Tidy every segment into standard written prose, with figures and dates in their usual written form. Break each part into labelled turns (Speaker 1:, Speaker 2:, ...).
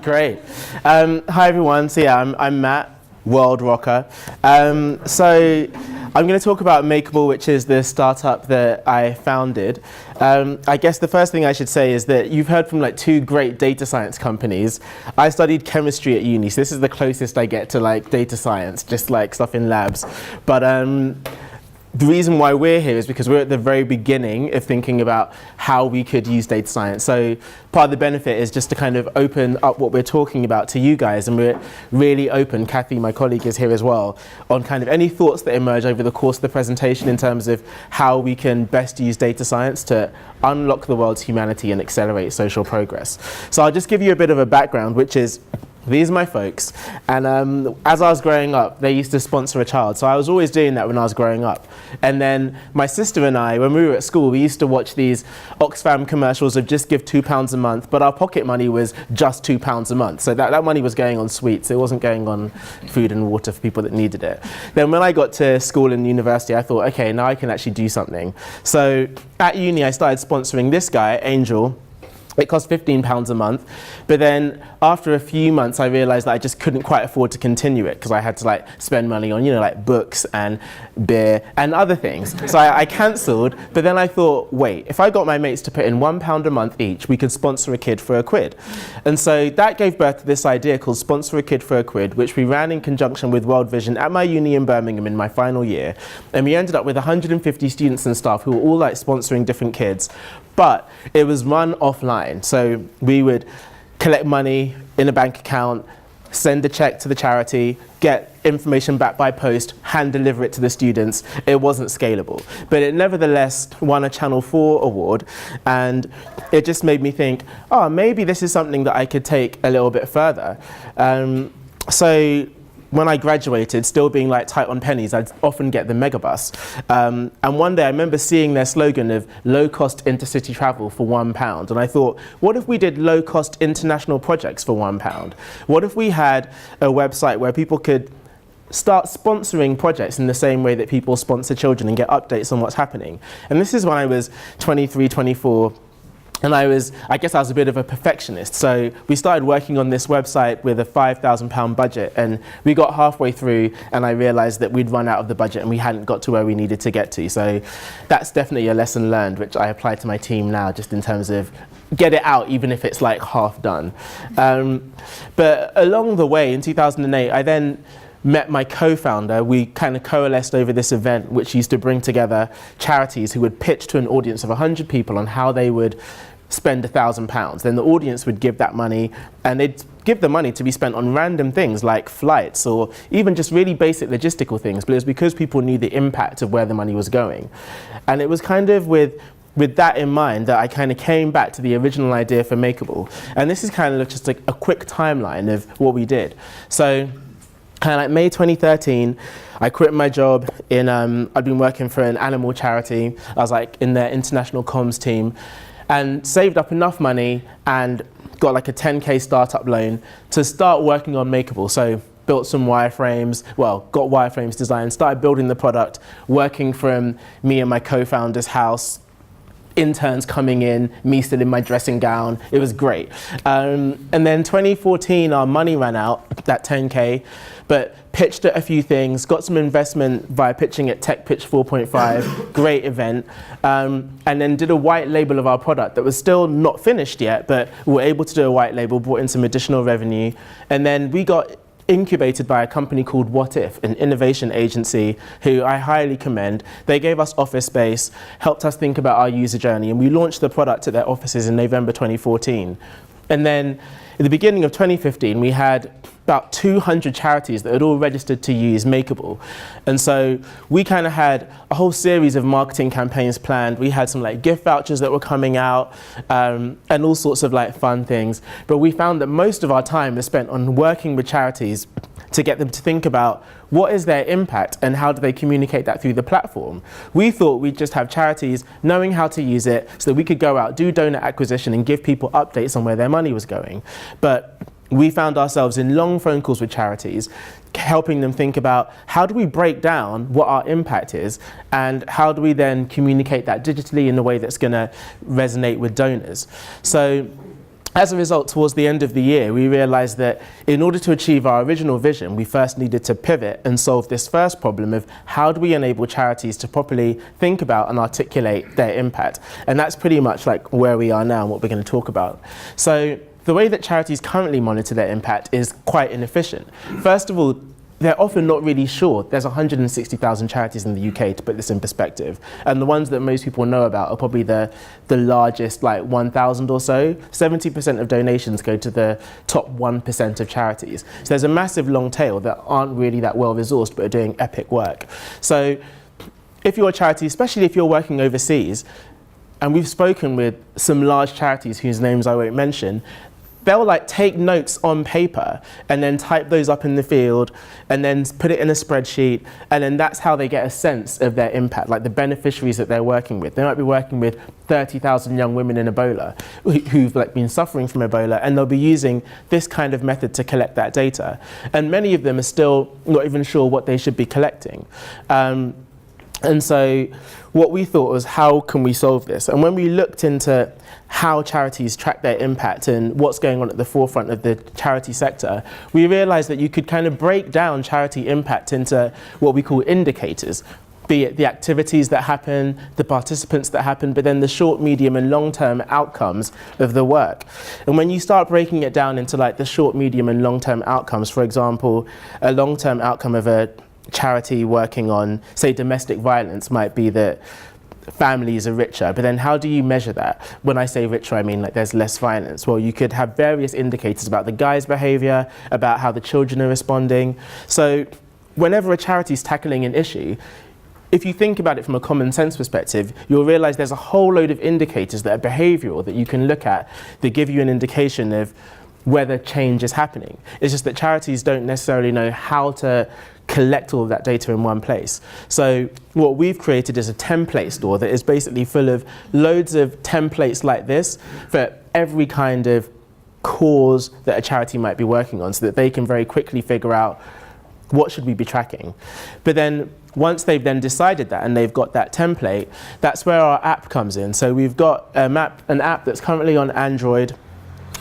Speaker 1: Great. Hi everyone. So yeah, I'm Matt, world rocker. So I'm going to talk about Makerble, which is the startup that I founded. I guess the first thing I should say is that you've heard from like two great data science companies. I studied chemistry at uni, so this is the closest I get to like data science, just like stuff in labs. But the reason why we're here is because we're at the very beginning of thinking about how we could use data science. So part of the benefit is just to kind of open up what we're talking about to you guys, and we're really open, Kathy, my colleague, is here as well, on kind of any thoughts that emerge over the course of the presentation in terms of how we can best use data science to unlock the world's humanity and accelerate social progress. So I'll just give you a bit of a background, which is these are my folks, and as I was growing up, they used to sponsor a child, so I was always doing that when I was growing up. And then my sister and I, when we were at school, we used to watch these Oxfam commercials of just give £2 a month, but our pocket money was just £2 a month, so that money was going on sweets, it wasn't going on food and water for people that needed it. Then when I got to school and university, I thought, okay, now I can actually do something. So at uni, I started sponsoring this guy, Angel. It cost £15 a month, but then after a few months I realized that I just couldn't quite afford to continue it because I had to like spend money on, you know, like books and beer and other things. So I cancelled, but then I thought, wait, if I got my mates to put in £1 a month each, we could sponsor a kid for £1. And so that gave birth to this idea called Sponsor a Kid for £1, which we ran in conjunction with World Vision at my uni in Birmingham in my final year. And we ended up with 150 students and staff who were all like sponsoring different kids. But it was run offline, so we would collect money in a bank account, send a check to the charity, get information back by post, hand deliver it to the students. It wasn't scalable, but it nevertheless won a Channel 4 award, and it just made me think, oh, maybe this is something that I could take a little bit further. So when I graduated, still being like tight on pennies, I'd often get the megabus. And one day I remember seeing their slogan of low-cost intercity travel for £1. And I thought, what if we did low-cost international projects for £1? What if we had a website where people could start sponsoring projects in the same way that people sponsor children and get updates on what's happening? And this is when I was 23, 24. And I guess I was a bit of a perfectionist. So we started working on this website with a £5,000 budget, and we got halfway through and I realized that we'd run out of the budget and we hadn't got to where we needed to get to. So that's definitely a lesson learned, which I apply to my team now, just in terms of get it out, even if it's like half done. But along the way, in 2008, I then met my co-founder. We kind of coalesced over this event which used to bring together charities who would pitch to an audience of 100 people on how they would spend £1,000. Then the audience would give that money, and they'd give the money to be spent on random things like flights or even just really basic logistical things, but it was because people knew the impact of where the money was going. And it was kind of with that in mind that I kind of came back to the original idea for Makerble. And this is kind of just like a quick timeline of what we did. So kind of like May 2013, I quit my job in, I'd been working for an animal charity. I was like in their international comms team, and saved up enough money and got like a 10K startup loan to start working on Makerble. So built some wireframes, well, got wireframes designed, started building the product, working from me and my co-founder's house, interns coming in, me still in my dressing gown. It was great. And then 2014, our money ran out, that 10K, but pitched at a few things, got some investment via pitching at Tech Pitch 4.5, great event, and then did a white label of our product that was still not finished yet, but we were able to do a white label, brought in some additional revenue, and then we got incubated by a company called What If, an innovation agency who I highly commend. They gave us office space, helped us think about our user journey, and we launched the product at their offices in November 2014. And then at the beginning of 2015, we had about 200 charities that had all registered to use Makerble. And so we kind of had a whole series of marketing campaigns planned. We had some like gift vouchers that were coming out, and all sorts of like fun things. But we found that most of our time was spent on working with charities to get them to think about what is their impact and how do they communicate that through the platform. We thought we'd just have charities knowing how to use it so that we could go out, do donor acquisition and give people updates on where their money was going. But we found ourselves in long phone calls with charities, helping them think about how do we break down what our impact is and how do we then communicate that digitally in a way that's going to resonate with donors. So as a result, towards the end of the year, we realized that in order to achieve our original vision, we first needed to pivot and solve this first problem of how do we enable charities to properly think about and articulate their impact. And that's pretty much like where we are now and what we're going to talk about. So the way that charities currently monitor their impact is quite inefficient. First of all, they're often not really sure. There's 160,000 charities in the UK, to put this in perspective. And the ones that most people know about are probably the largest, like 1,000 or so. 70% of donations go to the top 1% of charities. So there's a massive long tail that aren't really that well resourced, but are doing epic work. So if you're a charity, especially if you're working overseas, and we've spoken with some large charities whose names I won't mention, they'll like take notes on paper and then type those up in the field and then put it in a spreadsheet, and then that's how they get a sense of their impact, like the beneficiaries that they're working with. They might be working with 30,000 young women in Ebola who've like been suffering from Ebola, and they'll be using this kind of method to collect that data. And many of them are still not even sure what they should be collecting. And so what we thought was, how can we solve this? And when we looked into how charities track their impact and what's going on at the forefront of the charity sector, we realized that you could kind of break down charity impact into what we call indicators, be it the activities that happen, the participants that happen, but then the short, medium and long-term outcomes of the work. And when you start breaking it down into like the short, medium and long-term outcomes, for example, a long-term outcome of a charity working on, say, domestic violence might be that families are richer, but then how do you measure that? When I say richer, I mean like there's less violence. Well, you could have various indicators about the guy's behavior, about how the children are responding. So whenever a charity is tackling an issue, if you think about it from a common sense perspective, you'll realize there's a whole load of indicators that are behavioral that you can look at that give you an indication of whether change is happening. It's just that charities don't necessarily know how to collect all of that data in one place. So what we've created is a template store that is basically full of loads of templates like this for every kind of cause that a charity might be working on, so that they can very quickly figure out what should we be tracking. But then once they've then decided that and they've got that template, that's where our app comes in. So we've got an app that's currently on Android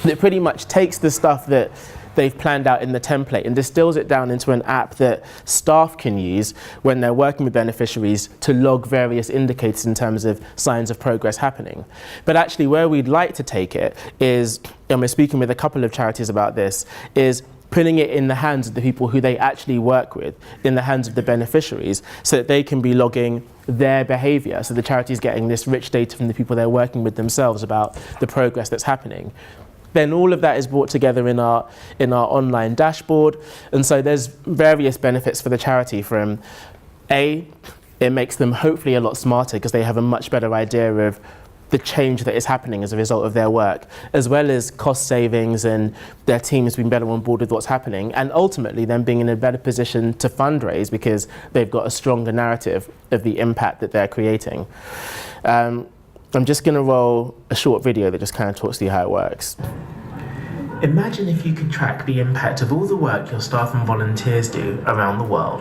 Speaker 1: that pretty much takes the stuff that they've planned out in the template and distills it down into an app that staff can use when they're working with beneficiaries to log various indicators in terms of signs of progress happening. But actually where we'd like to take it is, and we're speaking with a couple of charities about this, is putting it in the hands of the people who they actually work with, in the hands of the beneficiaries, so that they can be logging their behavior. So the charity's getting this rich data from the people they're working with themselves about the progress that's happening. Then all of that is brought together in our online dashboard. And so there's various benefits for the charity from it makes them hopefully a lot smarter because they have a much better idea of the change that is happening as a result of their work, as well as cost savings and their teams being better on board with what's happening, and ultimately them being in a better position to fundraise because they've got a stronger narrative of the impact that they're creating. I'm just going to roll a short video that just kind of talks to you how it works.
Speaker 2: Imagine if you could track the impact of all the work your staff and volunteers do around the world.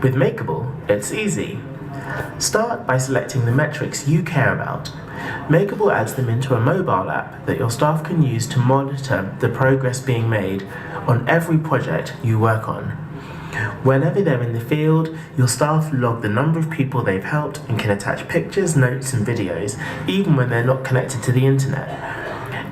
Speaker 2: With Makerble, it's easy. Start by selecting the metrics you care about. Makerble adds them into a mobile app that your staff can use to monitor the progress being made on every project you work on. Whenever they're in the field, your staff log the number of people they've helped and can attach pictures, notes and videos, even when they're not connected to the internet.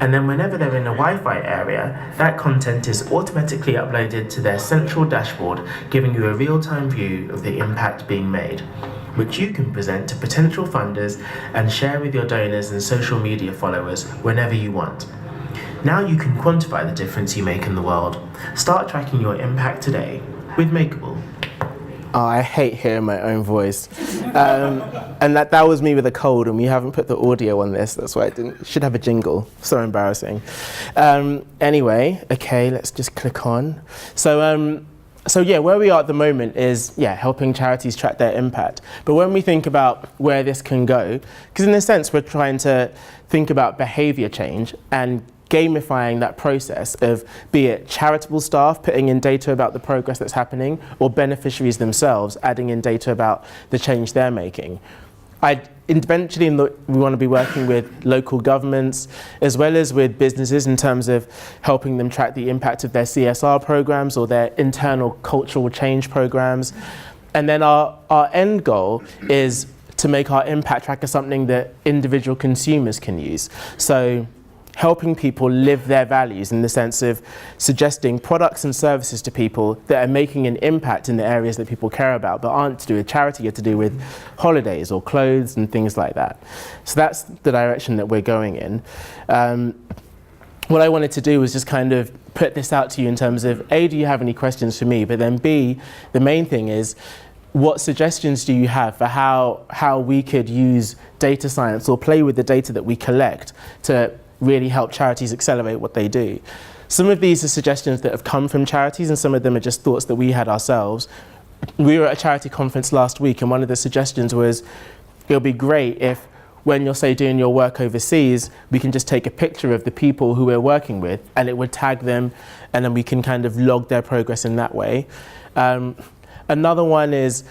Speaker 2: And then whenever they're in a Wi-Fi area, that content is automatically uploaded to their central dashboard, giving you a real-time view of the impact being made, which you can present to potential funders and share with your donors and social media followers whenever you want. Now you can quantify the difference you make in the world. Start tracking your impact today with Makerble.
Speaker 1: Oh, I hate hearing my own voice. And that was me with a cold, and we haven't put the audio on this. That's why I should have a jingle. So embarrassing. Anyway, okay, let's just click on. So yeah, where we are at the moment is, helping charities track their impact. But when we think about where this can go, because in a sense, we're trying to think about behavior change and gamifying that process of, be it charitable staff putting in data about the progress that's happening, or beneficiaries themselves adding in data about the change they're making. I'd eventually we want to be working with local governments as well as with businesses in terms of helping them track the impact of their CSR programs or their internal cultural change programs. And then our end goal is to make our impact tracker something that individual consumers can use. So helping people live their values in the sense of suggesting products and services to people that are making an impact in the areas that people care about, but aren't to do with charity, or to do with holidays or clothes and things like that. So that's the direction that we're going in. What I wanted to do was just kind of put this out to you in terms of, A, do you have any questions for me? But then B, the main thing is, what suggestions do you have for how we could use data science or play with the data that we collect to really help charities accelerate what they do? Some of these are suggestions that have come from charities, and some of them are just thoughts that we had ourselves. We were at a charity conference last week, and one of the suggestions was, it would be great if, when you're, say, doing your work overseas, we can just take a picture of the people who we're working with, and it would tag them, and then we can kind of log their progress in that way. Another one is,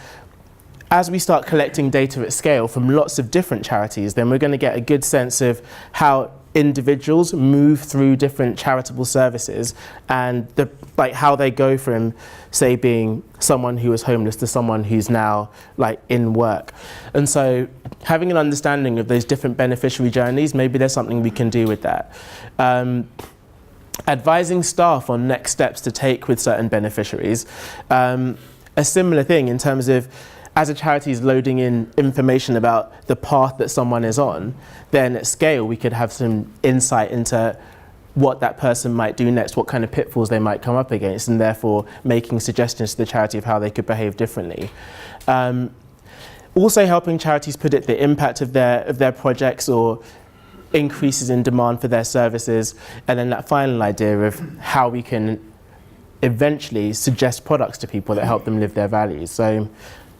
Speaker 1: as we start collecting data at scale from lots of different charities, then we're going to get a good sense of how individuals move through different charitable services, and how they go from, say, being someone who was homeless to someone who's now in work. And so having an understanding of those different beneficiary journeys, maybe there's something we can do with that. Advising staff on next steps to take with certain beneficiaries. A similar thing in terms of, as a charity is loading in information about the path that someone is on, then at scale we could have some insight into what that person might do next, what kind of pitfalls they might come up against, and therefore making suggestions to the charity of how they could behave differently. Also helping charities predict the impact of their projects or increases in demand for their services, and then that final idea of how we can eventually suggest products to people that help them live their values. So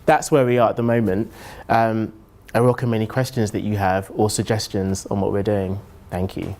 Speaker 1: that's where we are at the moment. I welcome any questions that you have or suggestions on what we're doing. Thank you.